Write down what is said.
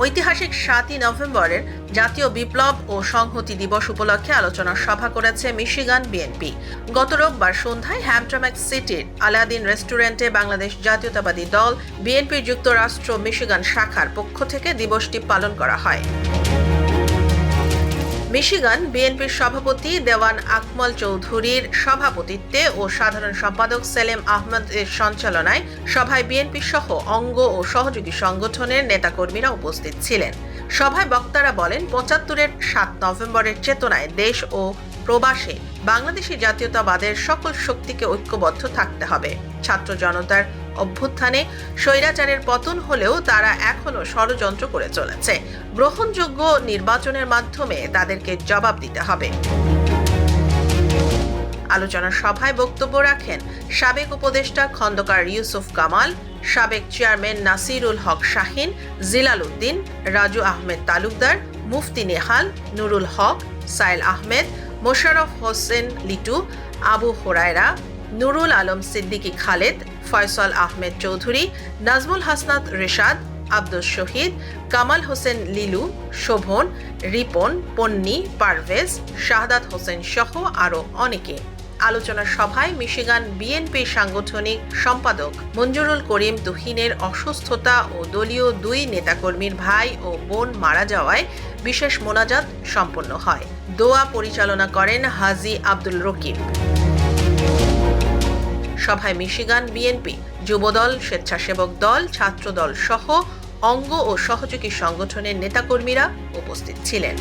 ঐতিহাসিক 7ই নভেম্বরের জাতীয় বিপ্লব ও সংহতি দিবস উপলক্ষে আলোচনা সভা করেছে মিশিগান বিএনপি। গত রোববার সন্ধ্যায় হ্যাম্পটন সিটির আলাদিন রেস্টুরেন্টে বাংলাদেশ জাতীয়তাবাদী দল বিএনপির যুক্তরাষ্ট্র মিশিগান শাখার পক্ষ থেকে দিবসটি পালন করা হয়। মিশিগান বিএনপির সভাপতি দেওয়ান আকমল চৌধুরীর সভাপতিত্বে ও সাধারণ সম্পাদক সেলিম আহমেদের সঞ্চালনায় সভায় বিএনপি সহ অঙ্গ ও সহযোগী সংগঠনের নেতাকর্মীরা উপস্থিত ছিলেন। সভায় বক্তারা বলেন, ৭৫-এর ৭ নভেম্বরের চেতনায় দেশ ও প্রবাসে বাংলাদেশি জাতীয়তাবাদের সকল শক্তিকে ঐক্যবদ্ধ থাকতে হবে। ছাত্র জনতার অভ্যুত্থানে স্বৈরাচারের পতন হলেও তারা এখনো ষড়যন্ত্র করে চলেছে। গ্রহণযোগ্য নির্বাচনের মাধ্যমে তাদেরকে জবাব দিতে হবে। আলোচনা সভায় বক্তব্য রাখেন সাবেক উপদেষ্টা খন্দকার ইউসুফ কামাল, সাবেক চেয়ারম্যান নাসিরুল হক শাহিন, জিলাল উদ্দিন, রাজু আহমেদ তালুকদার, মুফতি নেহাল, নুরুল হক, সাইল আহমেদ, মোশাররফ হোসেন লিটু, আবু হুরায়রা, নুরুল আলম সিদ্দিকী খালেদ, ফয়সাল আহমেদ চৌধুরী, নাজমুল হাসনাত রেশাদ, আব্দুস শহীদ, কামাল হোসেন লিলু, শোভন, রিপন, পন্নী, পারভেজ, শাহাদাত হোসেন সহ আরও অনেকে। আলোচনা সভায় মিশিগান বিএনপির সাংগঠনিক সম্পাদক মঞ্জুরুল করিম তুহিনের অসুস্থতা ও দলীয় 2 নেতাকর্মীর ভাই ও বোন মারা যাওয়ায় বিশেষ মোনাজাত সম্পন্ন হয়। দোয়া পরিচালনা করেন হাজী আব্দুল রকিব। সভায় মিশিগান বিএনপি, যুবদল, স্বেচ্ছাসেবক দল, ছাত্রদল সহ অঙ্গ ও সহযোগী সংগঠনের নেতাকর্মীরা উপস্থিত ছিলেন।